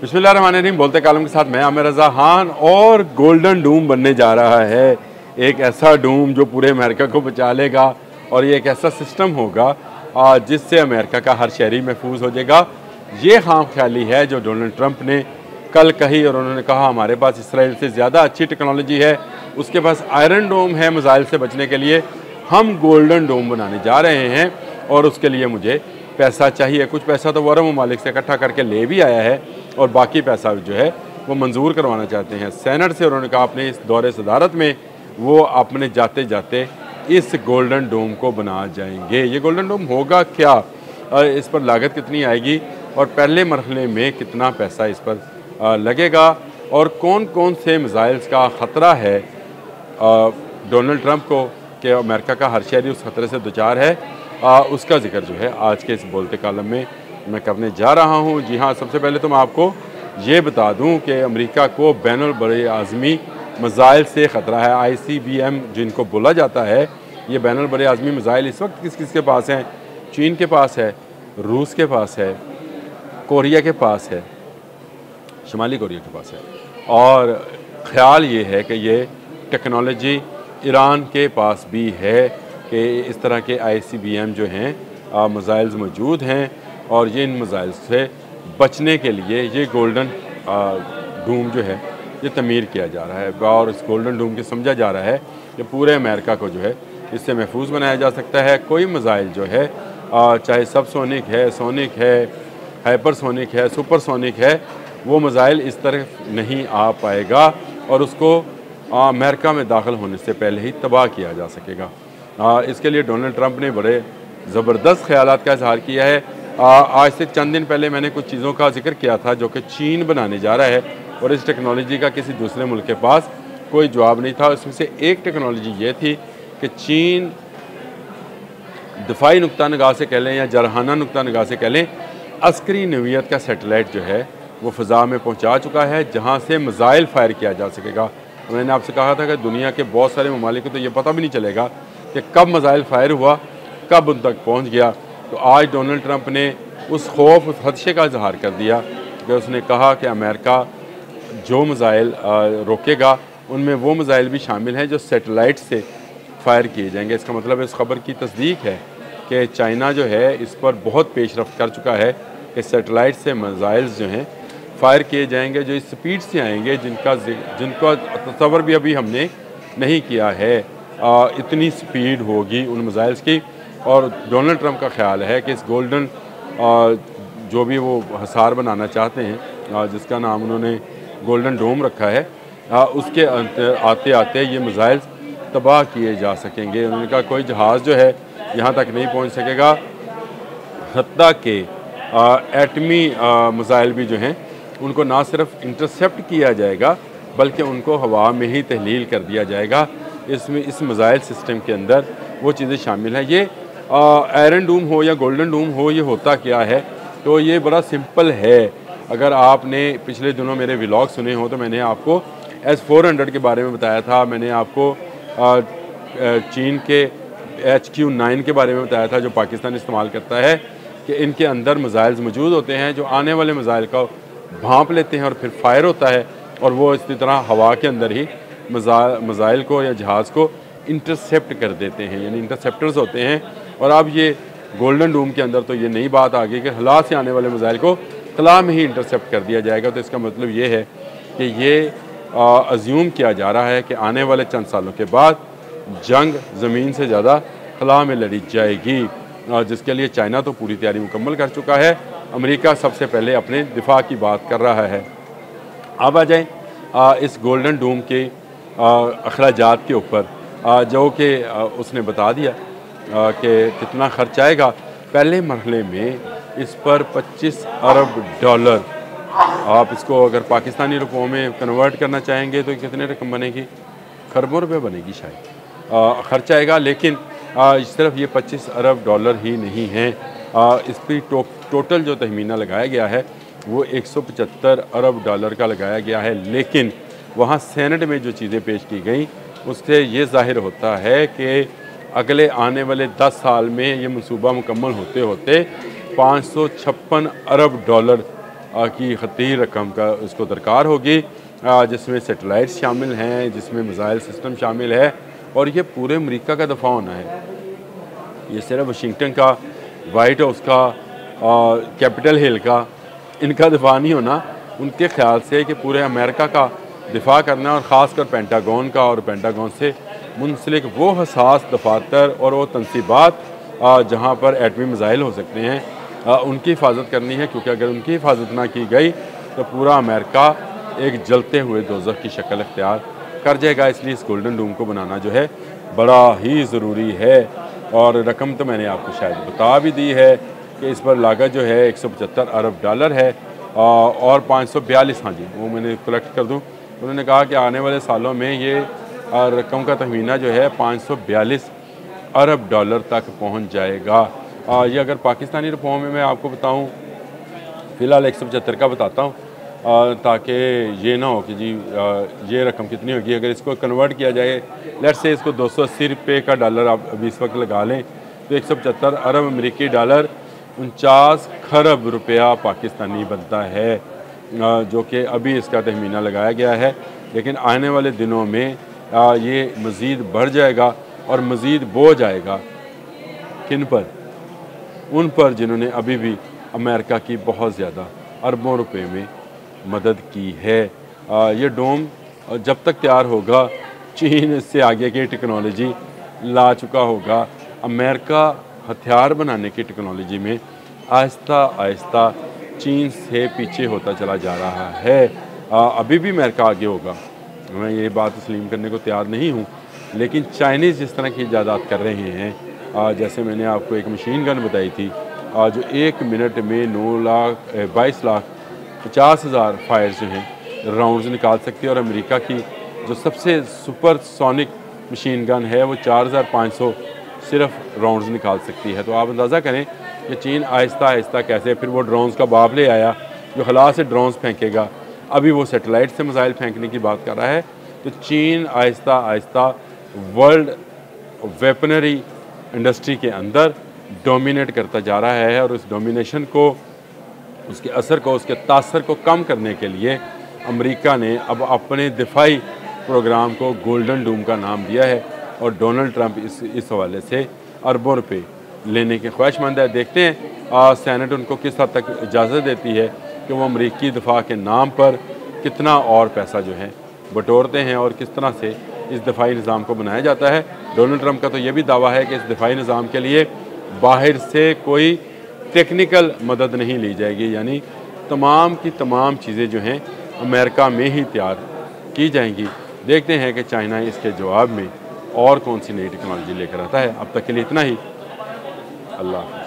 बिस्मिल्लाहिर्रहमानिर्रहीम। बोलते कालम के साथ मैं आमिर रज़ा खान। और गोल्डन डूम बनने जा रहा है, एक ऐसा डूम जो पूरे अमेरिका को बचा लेगा। और ये एक ऐसा सिस्टम होगा जिससे अमेरिका का हर शहरी महफूज हो जाएगा। ये खाम ख्याली है जो डोनाल्ड ट्रंप ने कल कही, और उन्होंने कहा हमारे पास इसराइल से ज़्यादा अच्छी टेक्नोलॉजी है, उसके पास आयरन डोम है मिसाइल से बचने के लिए। हम गोल्डन डोम बनाने जा रहे हैं और उसके लिए मुझे पैसा चाहिए। कुछ पैसा तो अरब ममालिक से इकट्ठा करके ले भी आया है और बाकी पैसा जो है वो मंजूर करवाना चाहते हैं सेनेट से। उन्होंने कहा अपने इस दौरे सदारत में वो अपने जाते जाते इस गोल्डन डोम को बना जाएंगे। ये गोल्डन डोम होगा क्या, इस पर लागत कितनी आएगी और पहले मरहले में कितना पैसा इस पर लगेगा, और कौन कौन से मिसाइल्स का ख़तरा है डोनाल्ड ट्रंप को कि अमेरिका का हर शहरी उस खतरे से दुचार है, उसका जिक्र जो है आज के इस बोलते कालम में मैं करने जा रहा हूँ। जी हाँ, सबसे पहले तो मैं आपको ये बता दूँ कि अमेरिका को बैनुल बरे आज़मी मिसाइल से ख़तरा है। ICBM जिनको बोला जाता है, ये बैनुल बरे आज़मी मिसाइल इस वक्त किस किस के पास हैं? चीन के पास है, रूस के पास है, कोरिया के पास है, शुमाली कोरिया के पास है, और ख़्याल ये है कि ये टेक्नोलॉजी ईरान के पास भी है कि इस तरह के ICBM जो हैं मिसाइल्स मौजूद हैं। और ये इन मिसाइल से बचने के लिए ये गोल्डन डूम जो है ये तमीर किया जा रहा है, और इस गोल्डन डूम के समझा जा रहा है कि पूरे अमेरिका को जो है इससे महफूज बनाया जा सकता है। कोई मिसाइल जो है चाहे सब सोनिक है, सोनिक है, हाइपरसोनिक है, सुपरसोनिक है, वो मिसाइल इस तरह नहीं आ पाएगा और उसको अमेरिका में दाखिल होने से पहले ही तबाह किया जा सकेगा। इसके लिए डोनाल्ड ट्रंप ने बड़े ज़बरदस्त ख्यालात का इजहार किया है। आज से चंद दिन पहले मैंने कुछ चीज़ों का जिक्र किया था जो कि चीन बनाने जा रहा है, और इस टेक्नोलॉजी का किसी दूसरे मुल्क के पास कोई जवाब नहीं था। उसमें से एक टेक्नोलॉजी ये थी कि चीन दफाई नुक्ता निगाह से कह लें या जरहाना नुक्ता निगाह से कह लें, अस्करी नवीयत का सेटेलाइट जो है वो फ़ज़ा में पहुँचा चुका है जहाँ से मिसाइल फायर किया जा सकेगा। मैंने आपसे कहा था कि दुनिया के बहुत सारे ममालिक को तो ये पता भी नहीं चलेगा कि कब मिसाइल फायर हुआ, कब उन तक पहुँच गया। तो आज डोनाल्ड ट्रंप ने उस खौफ, उस खदशे का इजहार कर दिया कि उसने कहा कि अमेरिका जो मिसाइल रोकेगा उनमें वो मिसाइल भी शामिल हैं जो सेटेलाइट से फायर किए जाएंगे। इसका मतलब इस खबर की तस्दीक है कि चाइना जो है इस पर बहुत पेशरफ्त कर चुका है कि सेटेलाइट से मिसाइल्स जो हैं फायर किए जाएंगे जो इस स्पीड से आएंगे जिनका तस्वर भी अभी हमने नहीं किया है। इतनी स्पीड होगी उन मिसाइल्स की। और डोनाल्ड ट्रंप का ख्याल है कि इस गोल्डन जो भी वो हसार बनाना चाहते हैं, जिसका नाम उन्होंने गोल्डन डोम रखा है, उसके आते आते ये मिसाइल्स तबाह किए जा सकेंगे। उन्होंने कहा कोई जहाज़ जो है यहाँ तक नहीं पहुँच सकेगा, हत्ता के एटमी मिसाइल भी जो हैं उनको ना सिर्फ इंटरसेप्ट किया जाएगा बल्कि उनको हवा में ही तहलील कर दिया जाएगा। इसमें इस मिसाइल सिस्टम के अंदर वो चीज़ें शामिल हैं। ये आयरन डूम हो या गोल्डन डूम हो, ये होता क्या है? तो ये बड़ा सिंपल है। अगर आपने पिछले दिनों मेरे व्लॉग सुने हो तो मैंने आपको S-400 के बारे में बताया था, मैंने आपको चीन के HQ-9 के बारे में बताया था जो पाकिस्तान इस्तेमाल करता है, कि इनके अंदर मिसाइल्स मौजूद होते हैं जो आने वाले मिसाइल का भांप लेते हैं और फिर फायर होता है, और वो इसी तरह हवा के अंदर ही मिसाइल को या जहाज़ को इंटरसेप्ट कर देते हैं, यानी इंटरसेप्टर्स होते हैं। और अब ये गोल्डन डूम के अंदर तो ये नई बात आ गई कि खला से आने वाले मिसाइल को खला में ही इंटरसेप्ट कर दिया जाएगा। तो इसका मतलब ये है कि ये अज्यूम किया जा रहा है कि आने वाले चंद सालों के बाद जंग ज़मीन से ज़्यादा खला में लड़ी जाएगी, जिसके लिए चाइना तो पूरी तैयारी मुकम्मल कर चुका है। अमेरिका सबसे पहले अपने दिफा की बात कर रहा है। अब आ जाएँ इस गोल्डन डूम के अखराजात के ऊपर, जो कि उसने बता दिया कि कितना खर्च आएगा। पहले मरहले में इस पर 25 अरब डॉलर, आप इसको अगर पाकिस्तानी रुपयों में कन्वर्ट करना चाहेंगे तो कितने रकम बनेगी? खरबों रुपये बनेगी शायद खर्च आएगा। लेकिन सिर्फ ये 25 अरब डॉलर ही नहीं हैं, इस पर टोटल जो तहमीना लगाया गया है वो 175 अरब डॉलर का लगाया गया है। लेकिन वहाँ सेनेट में जो चीज़ें पेश की गई उससे ये ज़ाहिर होता है कि अगले आने वाले 10 साल में ये मंसूबा मुकम्मल होते होते 556 अरब डॉलर की खतीर रकम का उसको दरकार होगी, जिसमें सेटेलाइट्स शामिल हैं, जिसमें मिसाइल सिस्टम शामिल है, और ये पूरे अमेरिका का दफ़ा होना है। ये सिर्फ वाशिंगटन का, वाइट हाउस का, कैपिटल हिल का, इनका दिफा नहीं होना। उनके ख्याल से कि पूरे अमेरिका का दिफा करना, और ख़ासकर पेंटागन का, और पेंटागन से मुंसलिक वो हसास दफातर और वो तनसीबात जहाँ पर एटमी मिसाइल हो सकते हैं, उनकी हिफाजत करनी है। क्योंकि अगर उनकी हिफाजत ना की गई तो पूरा अमेरिका एक जलते हुए दोज़ख की शक्ल इख्तियार कर जाएगा। इसलिए इस गोल्डन डूम को बनाना जो है बड़ा ही ज़रूरी है। और रकम तो मैंने आपको शायद बता भी दी है कि इस पर लागत जो है $175 अरब है, और 542, हाँ जी वो मैंने कलेक्ट कर दूँ। उन्होंने कहा कि आने वाले सालों में ये रकम का तखमीना जो है $542 अरब तक पहुँच जाएगा। ये अगर पाकिस्तानी रुपयों में मैं आपको बताऊँ, फ़िलहाल 175 का बताता हूँ, ताकि ये ना हो कि जी ये रकम कितनी होगी। अगर इसको कन्वर्ट किया जाए, लेट्स से इसको $280 का डॉलर आप अभी इस वक्त लगा लें, तो 175 अरब अमेरिकी डॉलर 49 खरब रुपया पाकिस्तानी बनता है, जो कि अभी इसका तखमीना लगाया गया है। लेकिन आने वाले दिनों में ये मज़ीद बढ़ जाएगा, और मज़ीद बो जाएगा किन पर? उन पर जिन्होंने अभी भी अमेरिका की बहुत ज़्यादा अरबों रुपए में मदद की है। ये डोम जब तक तैयार होगा, चीन इससे आगे की टेक्नोलॉजी ला चुका होगा। अमेरिका हथियार बनाने की टेक्नोलॉजी में आहिस्ता आहिस्ता चीन से पीछे होता चला जा रहा है। अभी भी अमेरिका आगे होगा, मैं ये बात तस्लीम करने को तैयार नहीं हूँ। लेकिन चाइनीज़ जिस तरह की इजादात कर रहे हैं, जैसे मैंने आपको एक मशीन गन बताई थी, जो 1 मिनट में 22,50,000 फायर जो हैं राउंड्स निकाल सकती है। और अमेरिका की जो सबसे सुपर सोनिक मशीन गन है वो 4,500 सिर्फ राउंड्स निकाल सकती है। तो आप अंदाज़ा करें कि चीन आहिस्ता आहिस्ता कैसे, फिर वो ड्रोन्स का बाप ले आया जो खला से ड्रोन्स फेंकेगा, अभी वो सेटेलाइट से मिसाइल फेंकने की बात कर रहा है। तो चीन Aahista Aahista world weaponry industry के अंदर डोमिनेट करता जा रहा है, और उस डोमिनेशन को, उसके असर को, उसके तासर को कम करने के लिए अमेरिका ने अब अपने दिफाई प्रोग्राम को गोल्डन डूम का नाम दिया है। और डोनाल्ड ट्रंप इस हवाले से अरबों रुपये लेने के ख्वाहिशमंद है। देखते हैं सेनेट उनको किस हद तक इजाज़त देती है कि वो अमरीकी दिफा के नाम पर कितना और पैसा जो है बटोरते हैं, और किस तरह से इस दिफाई निज़ाम को बनाया जाता है। डोनाल्ड ट्रंप का तो ये भी दावा है कि इस दिफाई निज़ाम के लिए बाहर से कोई टेक्निकल मदद नहीं ली जाएगी, यानी तमाम की तमाम चीज़ें जो हैं अमेरिका में ही तैयार की जाएंगी। देखते हैं कि चाइना इसके जवाब में और कौन सी नई टेक्नोलॉजी लेकर आता है। अब तक के लिए इतना ही। अल्लाह।